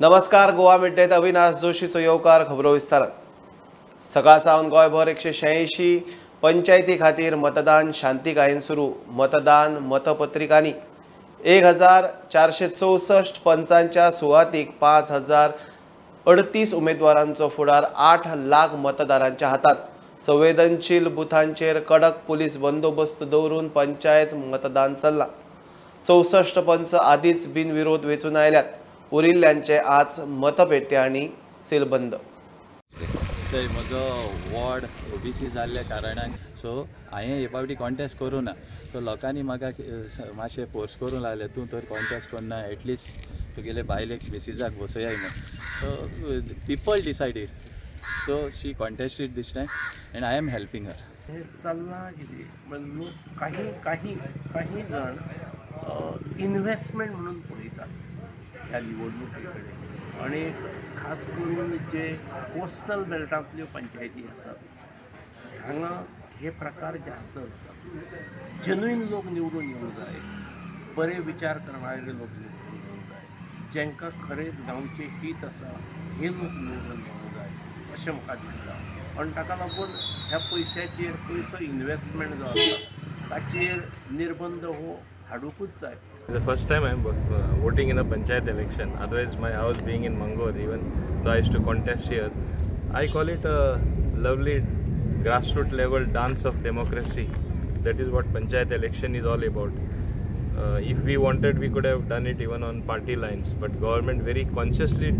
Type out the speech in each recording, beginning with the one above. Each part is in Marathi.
नमस्कार, गोवा मिडनाईट अविनाश जोशीचो येवकार खबरो विस्तारात। सकाळ सावन गोंयभर 186 पंचायती खातीर मतदान शांतीकायेन सुरू। मतदान मतपत्रिकांनी 1464 पंचांच्या सुवातीक 5038 उमेदवारांचो फुडार 8 लाख मतदारांच्या हातांत। संवेदनशील बुथांचेर कडक पुलीस बंदोबस्त दवरून पंचायत मतदान चल्लां। 64 पंच आदींच बिनविरोध वेंचून आयल्यात। उरिल्ल्यांचे आज मतपेटी आनी सीलबंद। म्हजो वॉर्ड ओबीसी जाल्ल्या कारणान सो हांवें हे फावटी कॉन्टेस्ट करूं ना। सो लोकांनी म्हाका मातशें फोर्स करूं लागले, तूं तर कॉन्टेस्ट करना, एटलिस्ट तुगेले बायलेक बेसिसाक बसयाय म्हणून। So people decided, so she contested this time end I am helping her. हे चल्लां कितें लोक काही जण इन्व्हेस्टमेंट म्हणून पळयतात ह्या निवडणुके कडेन, आणि खास करून जे कोस्टल बेल्टांतल्यो पंचायती आसात हांगा हे प्रकार जास्त जातात। जेन्युइन लोक निवडून येवंक जाय, बरे विचार करणारे लोक निवडून येवंक जाय, जेंकां खरेंच गांवचें हीत आसा हे लोक निवडून येवंक जाय अशें म्हाका दिसता। आनी ताका लागून ह्या पयशाचेर पयसो इन्व्हेस्टमेंट जो आसा ताचेर निर्बंध हो हाडूंकूच जाय। The first time I'm voting in a panchayat election. Otherwise, my house being in Mangor, even though I used to contest here, I call it a lovely grassroots level dance of democracy. That is what panchayat election is all about. If we wanted, we could have done it even on party lines, but government very consciously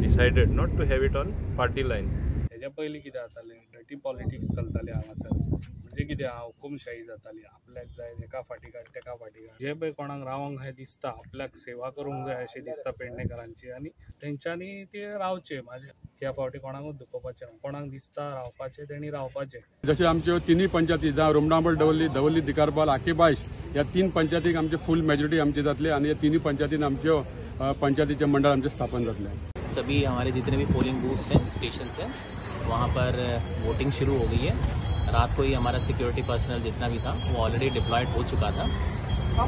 decided not to have it on party line. हेज्या पयलीं कितें जातालें, डर्टी पॉलिटिक्स चलताले हांगासर। म्हणजे कितें हुकुमशाही जाताली, आपल्याक जाय एका फाटी काड तेका फाटी काड। जे पळय कोणाक रावंक हें दिसता, आपल्याक सेवा करूंक जाय अशें दिसता पेडणेकरांची, आनी तेंच्यांनी ते रावचे। ह्या फावटी कोणाकूच दुखोवपाचें ना, कोणाक दिसता रावपाचें तेणी रावपाचें। जशें आमच्यो तिनूय पंचायती जावं रुमडांबळ, दवल्ली, दिकारपाल, आकेबाश ह्या 3 पंचायतीक आमचे फुल मेजॉरिटी आमची जातली, आणि ह्या तिनूय पंचायतीन आमच्यो पंचायतीचे मंडळ आमचे स्थापन जातले। सभी हमारे जितने भी पोलिंग बूथ्स हैं, स्टेशन हैं, वहाँ पर वोटिंग शुरू हो गई है। रात को ही हमारा सिक्योरिटी पर्सनल जितना भी था वो ऑलरेडी डिप्लॉयड हो चुका था,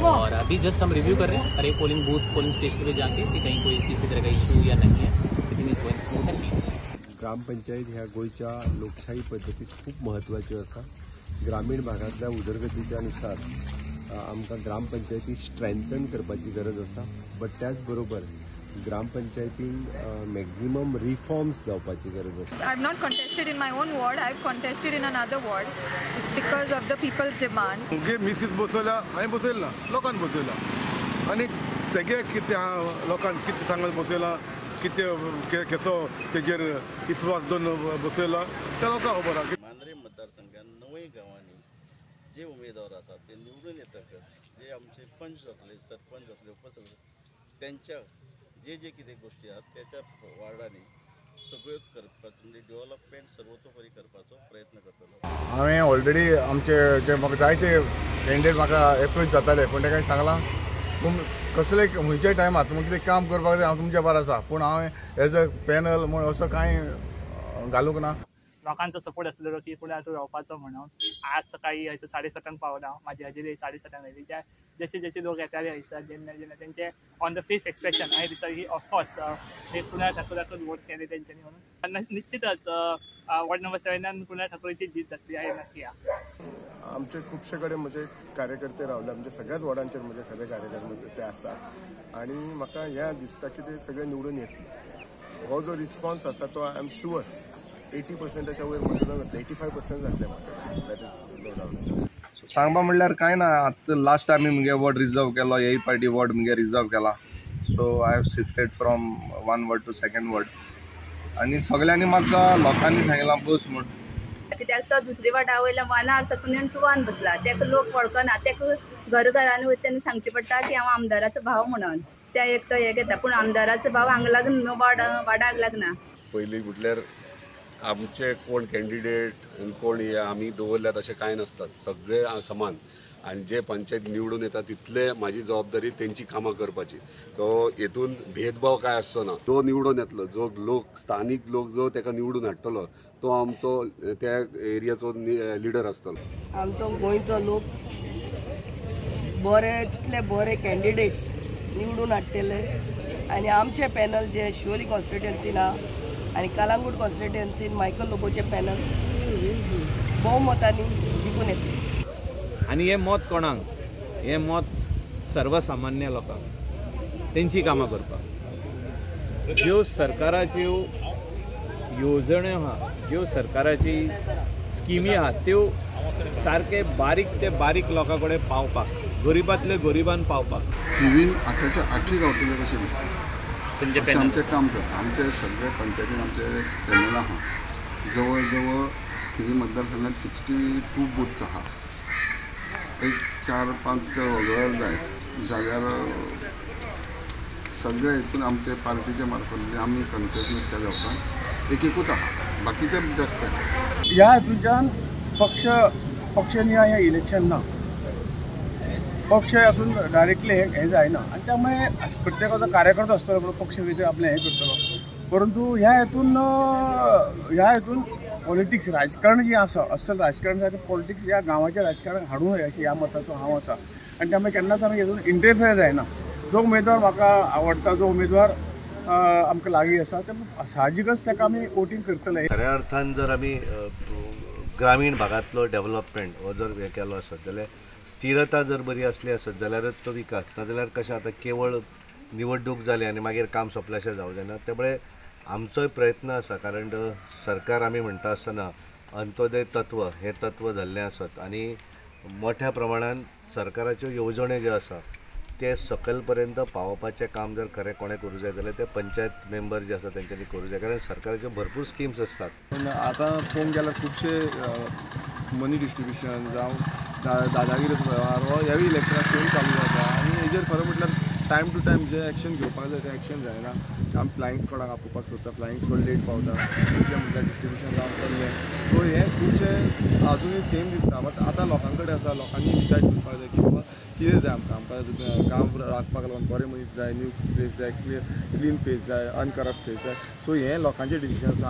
और अभी जस्ट हम रिव्यू कर रहे हैं हर एक पोलिंग बूथ, पोलिंग स्टेशन पे जाके कि कहीं कोई किसी तरह का इशू या नहीं है। Everything is going smooth and peaceful. ग्रामपंचायत ह्या गोयच्या लोकशाही पद्धतीत खूप महत्वाची आसा। ग्रामीण भागातल्या उदरगतीच्या नुसार आमकां ग्रामपंचायती स्ट्रेंथन करपाची गरज आसा, बट त्याच बरोबर ग्रामपंचायतीन मॅक्झिमम रिफॉर्म्स जावपाची गरज आसा। I have not contested in my own ward. I have contested in another ward. It's because of the people's demand. मुगे मिसीस बसयला, हांवें बसयला, लोकांनी बसयला, आनी तेगे कितें लोकांनी कितें सांगत बसयला, कितें कसो तेजेर विस्वास दवरून बसयला त्या लोकांक खबर आसा। मांद्रे मतदारसंघात 9 गांवांनी जे उमेदवार आसात ते निवडून येतकच जे आमचे पंच जातले, सरपंच जातले, उपसरपंच, त्यांच्या जे कितें गोष्टी आहात त्याच्या वार्डांनी सगळ्यो करपाचो, म्हणजे डेव्हलपमेंट सर्वतोपरी करपाचो प्रयत्न करतलो। हांवें ऑलरेडी आमचे जे म्हाका जाय ते कॅन्डिडेट म्हाका एप्रोच जाताले, पूण तेका सांगलां तुम कसले खंयच्याय टायमार तुमकां कितें काम करपाक जाय हांव तुमच्या भायर आसा, पूण हांवें एज अ पॅनल म्हूण असो कांय घालूंक ना। लोकांचो सपोर्ट आसलेलो की फुडें तूं रावपाचो म्हणून। आज सकाळी हयसर 7:30 पावला, म्हाजी हाजेरी 7:30 आयली। जशे लोक येताले हयसर, जेन्ना तेंचे ऑन द फेस एक्सप्रेशन हांवें दिसता की ऑफकोर्स हे कुणाल ठाकूराकूच वोट केले तेंच्यांनी म्हणून। निश्चितच वॉर्ड नंबर 7 कुणाल ठाकूराची जीत जातली हांवें नक्की आमचे खुबशे कडेन म्हजे कार्यकर्ते रावले, म्हणजे सगळ्याच वॉर्डांचेर म्हजे खरे कार्यकर्ते ते आसात, आणि म्हाका हें दिसता की ते सगळे निवडून येतले। हो जो रिस्पॉन्स आसा तो आय एम शुअर 80%च्या वयर मतदान जातलें, 85% जातलें म्हाका, दॅट इज नो डावट। सांगपा म्हणल्यार कांय ना, आतां लास्ट टायम मुगे वॉर्ड रिजर्व केलो, येय पार्टी वॉर्ड मुगे रिजर्व केला, so I have shifted from 1 ward to 2nd ward, आणि सगळ्यांनी म्हाका लोकांनी सांगलां बस म्हूण। कित्याक तो दुसरी वाटा वयल्या 1 साकून येवन 2 बसला, तेका लोक वळखना, तेका घरांनी वयता तेन्ना सांगचें पडटा की हांव आमदाराचो भाव म्हणून, त्या एक तो हें घेता, पूण आमदाराचो भाव हांगा लागना, वाडाक लागना। पयलीं म्हटल्यार आमचे कोण कॅन्डिडेट आनी कोण हे आमी दवरल्यात अशें कांय नसतात, सगळे समान, आणि जे पंचायत निवडून येतात तितले माझी जबाबदारी त्यांची कामां करपाची। तो हेतून भेदभाव काय आसचो ना। जो निवडून येतलो, जो लोक स्थानिक लोक जो तेका निवडून हाडटलो तो आमचो त्या एरियाचो लिडर आसतलो। आमचो गोंयचो लोक बरेंतले बरे कॅन्डिडेट्स निवडून हाडटले आनी आमचे पॅनल जे शिवोली कॉन्स्टिट्युएन्सीन आनी कलंगूट कॉन्स्टिट्युएन्सीन मायकल लोबोचे पॅनल भोवमतांनी जिखून येतले. आनी हे मत कोणाक? हे मत सर्वसामान्य लोकांक, तेंची कामां करपाक. ज्यो सरकाराच्यो येवजण्यो आहा, ज्यो सरकाराची स्किमी आहा त्यो सारके बारीक ते बारीक लोकां कडेन पावपाक, गरीबांतले गरीबान पावपाक. थिवीन आतांच्या 8 गावतले कशें दिसता. अशें आमचें काम करता. आमचे सगळे पंचायतीन आमचे पॅनल आहा. जवळ जवळ थिवी मतदारसंघात 62 बुथ्स आहा. एक 4-5 जर वगळ जायत जाल्यार सगळे हितून आमचे पार्टीचे मार्फत म्हणजे आमी कन्सेशन्स केले उपरांत एकूच आहा. बाकीचे जास्त आहा. ह्या हितूच्यान पक्षनिहाय इलेक्शन ना. पक्ष हातून डायरेक्टली हे जायना आनी त्यामुळे प्रत्येकाचो कार्यकर्तो आसतलो पूण पक्ष वेगळे आपलें हें करतलो. परंतु ह्या हितून पॉलिटिक्स राजकारण जी आसा असल राजकारण आसा तें पॉलिटिक्स ह्या गांवाचें राजकारण हाडूं जाय अशें ह्या मताचो हांव आसा. आनी त्यामुळे केन्नाच आमी हितून इंटरफियर जायना. जो उमेदवार म्हाका आवडटा, जो उमेदवार आमकां लागीं आसा ते साहजिकच ताका आमी वोटींग करतले. खऱ्या अर्थान जर आमी ग्रामीण भागांतलो डेव्हलपमेंट हो जर हे केलो आसत जाल्यार स्थिरता जर बरी आसली आसत जाल्यारच तो विकास. नाजाल्यार कशें आतां केवळ निवडणूक जाली आनी मागीर काम सोंपलें अशें जावं जायना. त्यामुळे आमचोय प्रयत्न आसा कारण सरकार आमी म्हणटा आसतना अंत्योदय तत्व हे तत्व धरलें आसत आनी मोठ्या प्रमाणान सरकाराच्यो येवजण्यो ज्यो आसा ते सकयल पर्यंत पावोवपाचें काम जर खरें कोणें करूं जाय जाल्यार ते पंचायत मेंबर जे आसा तेंच्यांनी करूं जाय. कारण सरकाराच्यो भरपूर स्किम्स आसतात. पूण आतां पळोवंक गेल्यार खुबशे मनी डिस्ट्रिब्युशन जावं दादागिरी वेव्हार हो ह्याय इलेक्शनाक सेम चालू जाता आनी हेजेर खरें म्हटल्यार टायम टू टायम जे एक्शन घेवपाक जाय तें एक्शन जायना. आमी फ्लायंग स्कॉडाक आपोवपाक सोदता, फ्लायंग स्कॉड लेट पावता, इतलें म्हटल्यार डिस्ट्रिब्युशन जावन चल्लें. सो हें खुबशें अजुनूय सेम दिसता. मात आतां लोकां कडेन आसा, लोकांनी डिसायड करपाक जाय की बाबा कितें जाय आमकां गांव राखपाक लागून बरे मनीस जाय, न्यू फेस जाय, क्लीन फेस जाय, अनकरप्ट फेस जाय. सो हें लोकांचें डिसिजन आसा.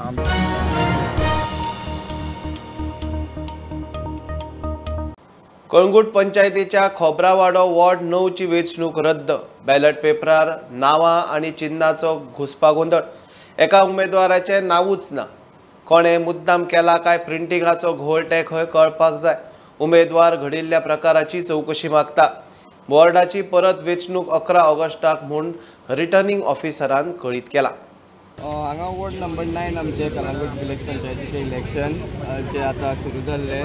कळंगूट पंचायतीच्या खोब्रावाडो वॉर्ड 9 ची वेंचणूक रद्द. बॅलट पेपरार नांवां आनी चिन्हाचो घुसपागोंदळ. एका उमेदवाराचें नांवूच ना. कोणें मुद्दाम केला काय प्रिंटिंगाचो घोळ तें खंय कळपाक जाय. उमेदवार घडिल्ल्या प्रकाराची चवकशी मागता. वॉर्डाची परत वेंचणूक 11 ऑगस्टाक म्हूण रिटर्निंग ऑफिसरान कळीत केला. हांगा वॉर्ड नंबर 9 आमचे कलंगूट विलेज पंचायतीचे इलेक्शन जे आतां सुरू जाल्ले.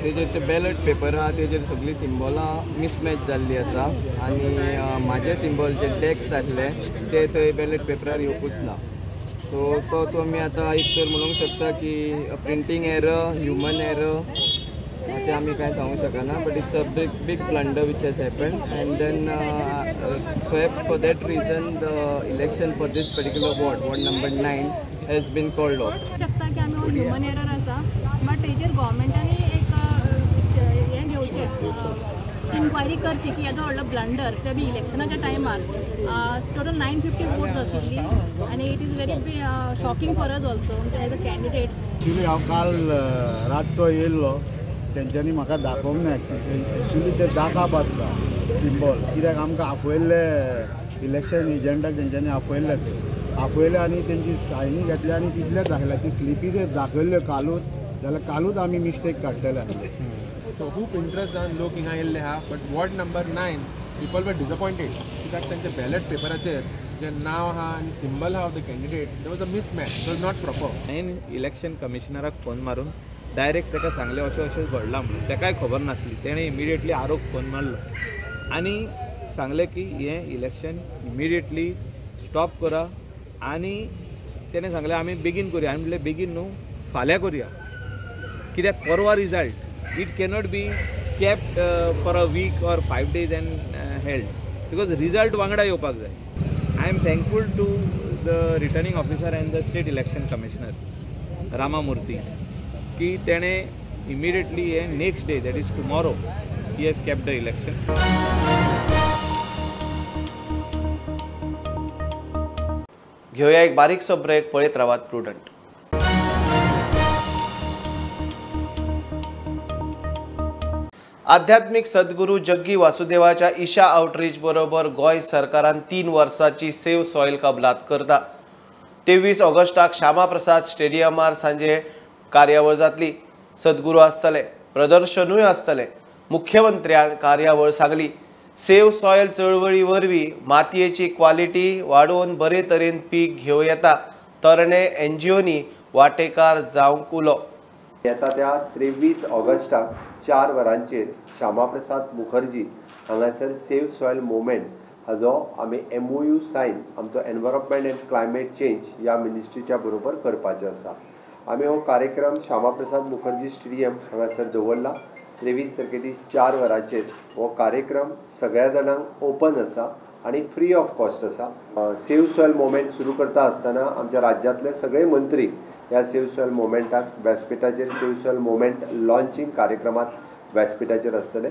तेजेर जे बॅलट पेपर आहा तेजेर सगळीं सिंबॉलां मिसमॅच जाल्लीं आसा आनी म्हाजे सिंबॉल जे डेक्स आसले ते थंय बॅलट पेपरार येवपूच ना. सो तो तुमी आतां एक तर म्हणूंक शकता की प्रिंटींग एरर, ह्युमन एरर ते आमी कांय सांगूंक शकना. But it's a big blunder which has happen and then perhaps for that reason the election for this particular ward number 9 has been called off. शकता की आमी ह्युमन एरर आसा बट तेजेर गव्हर्मेंटांनी एक हें घेवचें इन्क्वायरी करची की येदो व्हडलो ब्लंडर ते बी इलेक्शनाच्या टायमार टोटल 950 वोट्स आशिल्ली आनी it is very shocking for us also as a candidate. Actually हांव काल रातचो येयल्लो तेंच्यांनी म्हाका दाखोवंक ना. एक्चुली ते दाखप आसता सिंबॉल कित्याक आमकां आपयल्ले इलेक्शन एजंटाक तेंच्यांनी आपयले आनी तेंची सायनी घेतली आनी तितलेंच दाखयलें की स्लिपी जर दाखयल्ल्यो कालूच जाल्यार कालूच आमी मिस्टेक काडटले आसले. सो खूब इंट्रस्ट जावन लोक हिंगा येयल्ले आहा. But ward number 9 people were डिसअपॉयंटेड कित्याक तेंच्या बॅलट पेपराचेर जे नांव आहा आनी सिंबल आहा of the candidate there was a mismatch. It was not proper. हांवें इलेक्शन कमिशनराक फोन मारून डायरेक्ट ताका सांगलें अशें अशें घडलां म्हणून. ताकाय खबर नासली. तेणें इमिडिएटली आरोप फोन मारलो आनी सांगलें की हें इलेक्शन इमिडिएटली स्टॉप करा आनी तेणें सांगलें आमी बेगीन करुया. हांवें म्हणलें बेगीन न्हू फाल्यां करुया कित्याक परवा result it cannot be kept for a week or 5 days and held because result वांगडा येवपाक जाय. I am thankful to the returning officer and the state election commissioner Ramamurthy की तेणें इमिडिएटली हे next day that is tomorrow he has kept the election. घेऊया एक बारीकसो ब्रेक. पळयत रावात प्रुडंट. आध्यात्मिक सद्गुरू जग्गी वासुदेवाच्या ईशा आउटरीच बरोबर गोंय सरकारान 3 वर्सांची सेव सॉयल कबलात करता. 23 ऑगस्टाक श्यामाप्रसाद स्टेडियमार सांजे कार्यावळ जातली. सद्गुरू आसतले, प्रदर्शनूय आसतले. मुख्यमंत्र्यान कार्यावळ सांगली. सेव सॉयल चळवळी वरवीं मातयेची क्वालिटी वाडोवन बरे तरेन पीक घेव येता. तरणे एनजीओनी वांटेकार जावंक उलो. येता त्या 23 ऑगस्टाक 4 वरांचेर श्यामाप्रसाद मुखर्जी हांगासर सेव सॉयल मुवमेंट हाजो आमी MOU सायन आमचो एनवायरमेंट एंड क्लायमेट चेंज ह्या मिनिस्ट्रीच्या बरोबर करपाचें आसा. आमी हो कार्यक्रम श्यामाप्रसाद मुखर्जी स्टेडियम हांगासर दवरला. 23 तारखेची 4 वरांचेर हो कार्यक्रम सगळ्या जाणांक ओपन आसा आणि फ्री ऑफ कॉस्ट आसा. सेव सॉयल मुवमेंट सुरू करता आसतना आमच्या राज्यांतले सगळे मंत्री ह्या सेव सॉयल मुवमेंटाक व्यासपीठाचेर सेव सॉयल मुवमेंट लॉन्चिंग कार्यक्रमात व्यासपीठाचेर आसतले.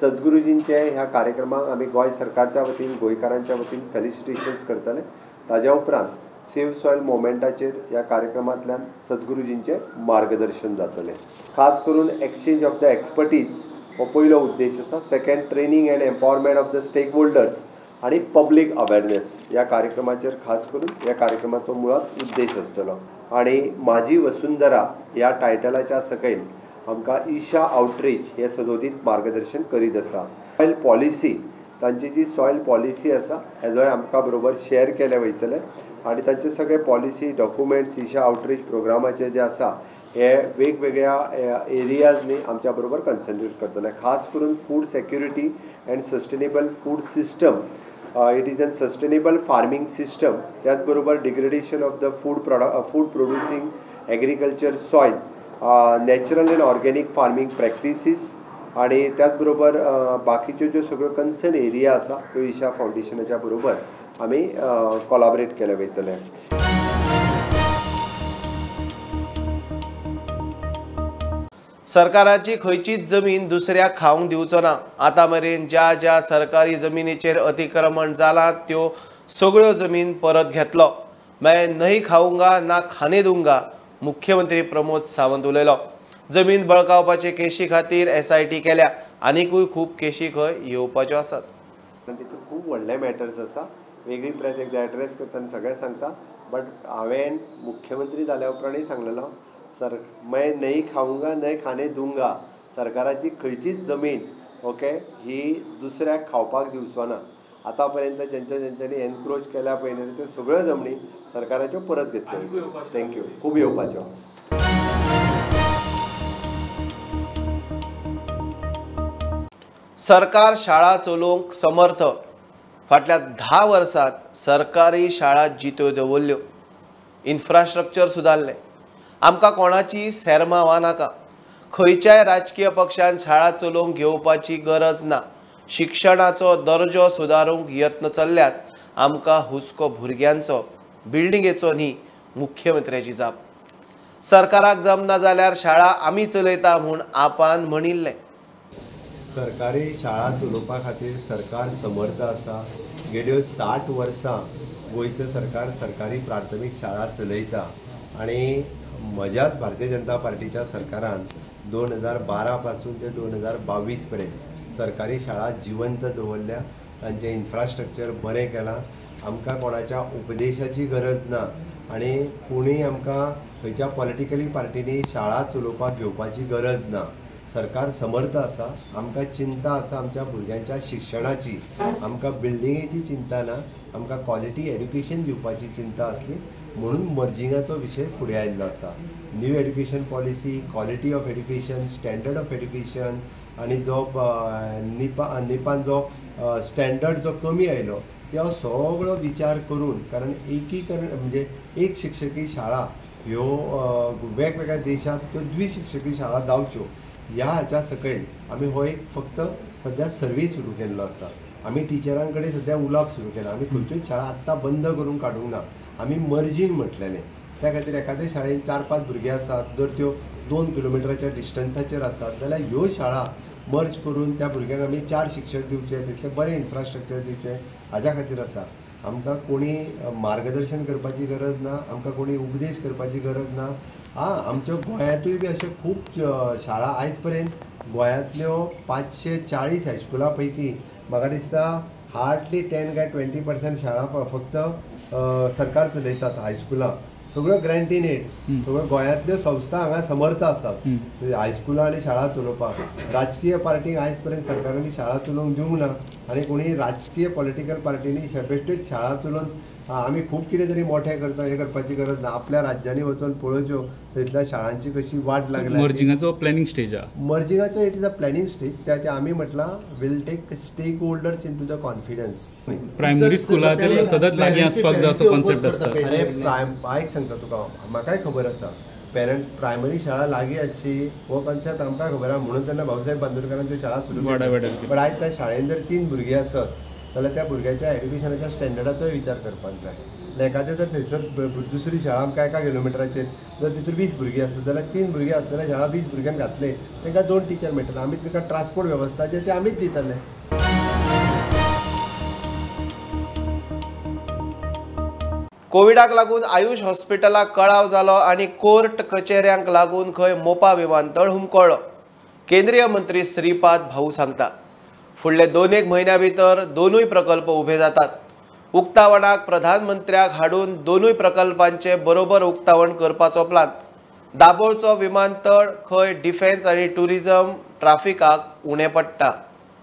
सद्गुरुजींचे ह्या कार्यक्रमाक आमी गोंय सरकारच्या वतीन गोंयकारांच्या वतीन फेलिसिटेशन्स करतले. ताज्या उपरांत सेव सॉयल मुवमेंटाचेर ह्या कार्यक्रमांतल्यान सद्गुरुजींचे मार्गदर्शन जातले. खास करून एक्सचेंज ऑफ द एक्सपर्टीज हो पयलो उद्देश आसा. Second, training and empowerment of the stakeholders आणि पब्लीक अवेरनेस ह्या कार्यक्रमाचेर खास करून ह्या कार्यक्रमाचो मुळात उद्देश आसतलो. आणि माझी वसुंधरा ह्या टायटलाच्या सकयल आमकां ईशा आउटरीच हे सदोदीत मार्गदर्शन करीत आसा. सॉयल पॉलिसी तांची जी सॉयल पॉलिसी आसा हेजोय आमकां बरोबर शेअर केले वयतले आणि तांचे सगळे पॉलिसी डॉक्युमेंट्स ईशा आउटरीच प्रोग्रामाचे जे आसा हे वेगवेगळ्या एरियाजनी आमच्या बरोबर कन्सन्ट्रेट करतले. खास करून food security and sustainable food system, it is unsustainable farming system, त्याचबरोबर degradation of the food producing agriculture soil, natural and organic farming practices आणि त्याचबरोबर बाकीच्यो ज्यो सगळ्यो कन्सर्न एरिया आसा त्यो ईशा फाउंडेशनाच्या बरोबर आमी कोलॅबोरेट केले वयतले. सरकाराची खंयचीच जमीन दुसऱ्याक खावंक दिवचो ना. आतां मेरेन ज्या ज्या सरकारी जमिनीचेर अतिक्रमण जालां त्यो सगळ्यो जमीन परत घेतलो. मैं नहीं खाऊंगा ना खाने दूंगा, मुख्यमंत्री प्रमोद सावंत उलयलो. जमीन बळकावपाचे केशी खातीर SIT केल्या. आनीकूय खूब केशी खंय येवपाच्यो आसात. तितून खूब व्हडले मॅटर्स आसा. वेगळी प्रेस एकदा एड्रेस करतना सगळें सांगता. बट हांवें मुख्यमंत्री जाल्या उपरांतय सांगलेलो सर मैं नहीं खाऊंगा नहीं खाने दूंगा. सरकाराची खंयचीच जमीन ओके ही दुसऱ्याक खावपाक दिवचो ना. आतां पर्यंत ज्यांच्यांनी एनक्रोच केल्या पळय त्यो सगळ्यो जमनी सरकाराच्यो परत घेतल्यो. थँक्यू. खूब येवपाच्यो. सरकार शाळा चलोवंक समर्थ. फाटल्या 10 वर्सांत सरकारी शाळा जित्यो दवरल्यो. इन्फ्रास्ट्रक्चर सुदारलें. आमकां कोणाची सेरमांवां नाका. खंयच्याय राजकीय पक्षान शाळा चलोवंक घेवपाची गरज ना. शिक्षणाचो दर्जो सुदारूंक यत्न चल्ल्यात. आमकां हुस्को भुरग्यांचो, बिल्डिंगेचो न्ही, मुख्यमंत्र्याची जाप. सरकाराक जमना जाल्यार शाळा आमी चलयता म्हूण आपान म्हणिल्लें. सरकारी शाळा चलोवपा खातीर सरकार समर्थ आसा. गेल्यो 60 वर्सां गोंयचें सरकार सरकारी प्राथमीक शाळा चलयता आणि म्हज्याच भारतीय जनता पार्टीच्या सरकारान 2012 पासून ते 2022 पर्यंत सरकारी शाळा जिवंत दवरल्या. तांचें इन्फ्रास्ट्रक्चर बरें केलां. आमकां कोणाच्या उपदेशाची गरज ना आणि कोणूय आमकां खंयच्या पॉलिटिकली पार्टीनी शाळा चलोवपाक घेवपाची गरज ना. सरकार समर्थ आसा. आमकां चिंता आसा आमच्या भुरग्यांच्या शिक्षणाची. आमकां बिल्डिंगेची चिंता ना. आमकां क्वॉलिटी एड्युकेशन दिवपाची चिंता आसली म्हणून मर्जिंगाचो विशय फुडें आयिल्लो आसा. New education policy, quality of education, standard of education आणि जो निपान जो स्टँडर्ड जो कमी आयलो तो सगळो विचार करून, कारण एकीकरण म्हणजे एक शिक्षकी शाळा ह्यो वेगवेगळ्या देशांत त्यो द्विशिक्षकी शाळा जावच्यो ह्या हाच्या सकयल आमी हो एक फक्त सध्या सर्वे सुरू केल्लो आसा. आमी टिचरां कडेन सध्या उलोवप सुरू केलां. आमी खंयच्योच शाळा आत्तां बंद करून काडूंक ना. आमी मर्जींग म्हटलेलें. त्या खातीर एखाद्या शाळेंत 4-5 भुरगीं आसात, जर त्यो 2 किलोमिटराच्या डिस्टन्साचेर आसात जाल्यार ह्यो शाळा मर्ज करून त्या भुरग्यांक आमी 4 शिक्षक दिवचे, तितलें बरें इन्फ्रास्ट्रक्चर दिवचें हाज्या खातीर आसा. आमकां कोणी मार्गदर्शन करपाची गरज ना, आमकां कोणी उपदेश करपाची गरज ना. आमच्या गोंयांतूय बी अशे खूब शाळा आयज पर्यंत गोंयांतल्यो 540 हायस्कुलां पैकी म्हाका दिसता हार्डली 10 काय 20% शाळा फक्त सरकार चलयतात हायस्कुलां. सगळ्यो ग्रँटीनेड, सगळ्यो गोंयांतल्यो संस्था हांगा समर्थ आसात हायस्कुलां आनी शाळा चलोवपाक. राजकीय पार्टीक आयज पर्यंत सरकारांनी शाळा चलोवंक दिवंक ना आनी कोणी राजकीय पॉलिटिकल पार्टींनी बेश्टेच शाळा चलोवन आमी खूब कितें तरी मोठें करता हें करपाची गरज ना. आपल्या राज्यांनी वचून पळोवच्यो थंयसल्या शाळांची कशी वाट लागल्या. मर्जिंगाचो प्लॅनिंग स्टेज मर्जिंगाचो it is a planning stage. त्याचे आमी म्हटलां will take stakeholders into the confidence. Primary स्कुलांत सदांच लागीं आसपाक जाय असो कॉन्सेप्ट आसता. अरे आयक सांगता तुका, म्हाकाय खबर आसा पेरंट प्रायमरी शाळा लागीं आसची हो कॉन्सेप्ट आमकां खबर आसा. म्हणून तेन्ना भाऊसाहेब बांदोडकरान त्यो शाळा सुरू केल्यो. पण आयज त्या शाळेन जर 3 भुरगीं आसत जाल्यार त्या भुरग्याच्या एड्युकेशनाच्या स्टँडर्डाचोय विचार करपाक जाय. एखादें जर थंयसर दुसरी शाळा आमकां 1 किलोमिटराचेर जर तितूर 20 भुरगीं आसत जाल्यार 3 भुरगीं आसत जाल्यार शाळा 20 भुरग्यांक घातले तांकां 2 टिचर मेळटले. आमी तांकां ट्रान्सपोर्ट वेवस्था जे ते आमीच दितले. कोविडाक लागून आयुष हॉस्पिटलाक कळाव जालो आनी कोर्ट कचेऱ्यांक लागून खंय मोपा विमानतळ हुमकळ्ळो. केंद्रीय मंत्री श्रीपाद भाऊ सांगता फुडले 2-1 म्हयन्या भितर 2 प्रकल्प उबे जातात. उक्तावणाक प्रधानमंत्र्याक हाडून 2 प्रकल्पांचे बरोबर उक्तावण करपाचो प्लान. दाबोळचो विमानतळ खंय डिफेन्स आनी टुरिझम ट्राफिकाक उणें पडटा.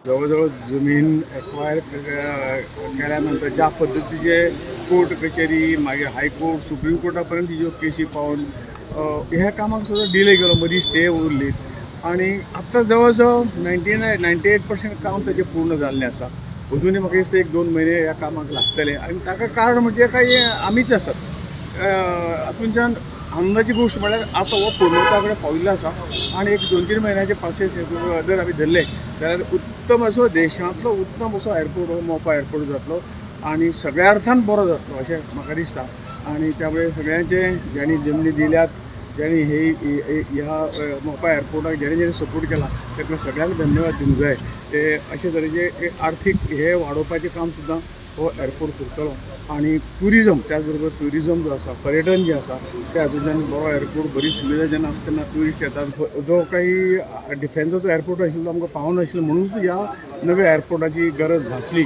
जवळजवळ जमीन एक्वायर केल्या नंतर ज्या पद्दतीचे कोर्ट कचेरी मागीर हायकोर्ट सुप्रीम कोर्टा पर्यंत ज्यो केसी पावन ह्या कामाक सुद्दां डिले केलो. मदीं स्टे उरली आनी आतां जवळजवळ 98% काम ताचें पूर्ण जाल्लें आसा. अजूनय म्हाका दिसता 1-2 म्हयने ह्या कामाक लागतले आनी ताका कारण म्हणजे काही आमीच आसात. हातूंतल्यान आनंदाची गोश्ट म्हळ्यार आतां हो पूर्णता कडेन पाविल्लो आसा आनी 1-2-3 म्हयन्याचे पासेस जर आमी धरले जाल्यार उत्तम असो देशांतलो उत्तम असो एअरपोर्ट हो मोपा एअरपोर्ट जातलो आनी सगळ्या अर्थान बरो जातलो अशें म्हाका दिसता. आनी त्यामुळे सगळ्यांचे ज्यांनी जमनी दिल्यात, ज्यांनी ह्या मोपा एअरपोर्टाक जेणे सपोर्ट केला ताका सगळ्यांक धन्यवाद दिवंक जाय. ते अशे तरेचे आर्थीक हे वाडोवपाचें काम सुद्दां हो एअरपोर्ट करतलो. आनी टुरिझम त्याच बरोबर टुरिझम जो आसा पर्यटन जें आसा त्या हातूंतल्यान बरो एअरपोर्ट बरी सुविधा जेन्ना आसतना ट्युरिस्ट येतात. जो काही डिफेन्साचो एअरपोर्ट आशिल्लो आमकां पावनाशिल्लो म्हणूनच ह्या नव्या एअरपोर्टाची गरज भासली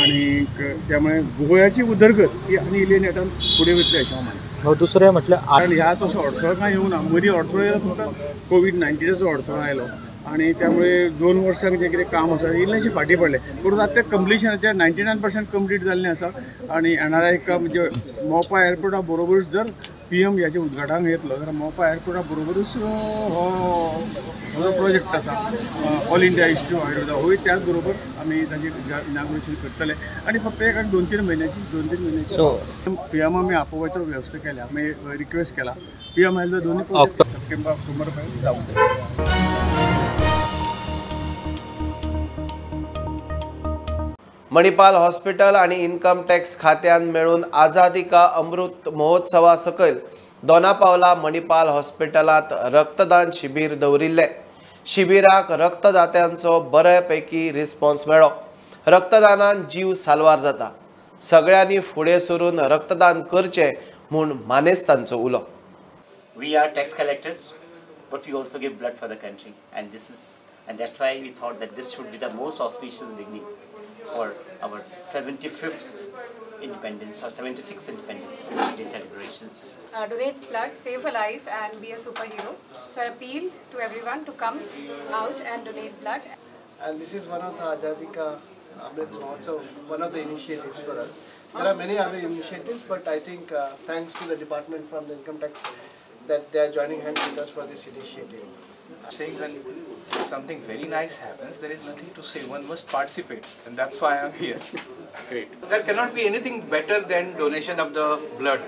आनी त्यामुळे गोंयाची उदरगत ही आनी इल्ली नेटान फुडें वतली अशें हांव मानतां. दुसरें म्हटल्यार कारण ह्या तसो अडथळो कांय येवं ना. मदीं अडथळो येयलो फक्त कोविड-19चो अडथळो आयलो आनी त्यामुळे 2 वर्सांक जें कितें काम आसा इल्लेशें फाटीं पडलें. पूण आतां तें कंप्लिशनाचें 99% कंप्लीट जाल्लें आसा आनी येणाऱ्या एक म्हणजे मोपा एअरपोर्टा बरोबरूच जर PM ह्याचे उद्घाटन येतलो जाल्यार मोपा एअरपोर्टा बरोबरूच हो जो प्रोजेक्ट आसा all India institute of Ayurveda होय त्याच बरोबर आमी ताजें इनॉग्रेशन करतले आनी फक्त 2-3 महिन्याची PM आमी आपोवपाचो व्यवस्था केल्या. आमी रिक्वेस्ट केला PM आयलो 2 सप्टेंबर ऑक्टोबर पर्यंत जावंक. मणिपाल हॉस्पिटल आणि इन्कम टॅक्स खात्यान मेळून आझादी का अमृत महोत्सवा सकयल दोनापावला मणिपाल हॉस्पिटलांत रक्तदान शिबीर दवरिल्ले. शिबिराक रक्तदात्यांचो बऱ्यापैकी रिस्पॉन्स मेळ्ळो. रक्तदानान जीव साल्वार जाता. सगळ्यांनी फुडें सरून रक्तदान करचें म्हूण मानेस्तांचो उलो. We are tax collectors, but we also give blood for the country, and that's why we thought that this should be the most auspicious beginning for our 75th independence or 76th independence day celebrations. Donate blood, save a life and be a superhero. So I appeal to everyone to come out and donate blood. And this is one of the Azadi Ka Amrit Mahotsav, one of the initiatives for us. There are many other initiatives, but I think thanks to the department from the income tax that they are joining hands with us for this initiative. Saying when something very nice happens, there is nothing to say. One must participate, and that's why I'm here. Great. There cannot be anything better than donation of the blood,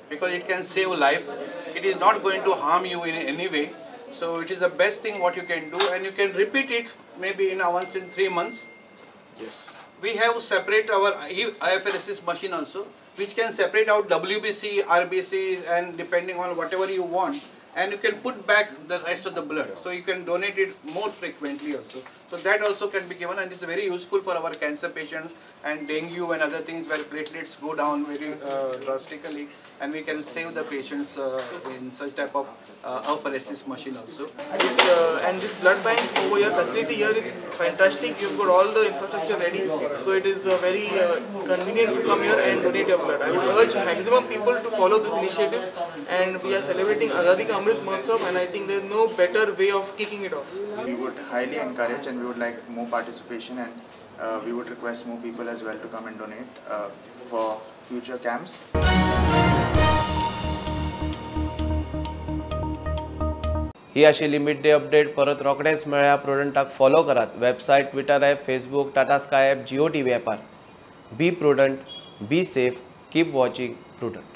because it can save life. It is not going to harm you in any way. So it is the best thing what you can do, and you can repeat it maybe once in 3 months. Yes. We have separate our IFRS machine also, which can separate out WBC, RBCs, and depending on whatever you want, and you can put back the rest of the blood. So you can donate it more frequently also. So that also can be given, and it's very useful for our cancer patients and dengue and other things where platelets go down very drastically, and we can save the patients in such type of apheresis machine also. And this blood bank over your facility here is fantastic. You've got all the infrastructure ready, so it is very convenient to come here and donate your blood. I would urge maximum people to follow this initiative, and we are celebrating Azadi Ka Amrit Mahotsav, and I think there is no better way of kicking it off. We would highly encourage, and we would like more participation, and we would request more people as well to come and donate for future camps. ही आशिल्ली मिड डे अपडेट. परत रोखडेच मेळ्या. प्रुडंटाक फॉलो करात. Website, Twitter app, Facebook, Tata Sky app, Jio TV ॲपार. Be Prudent, be safe, keep watching prudent.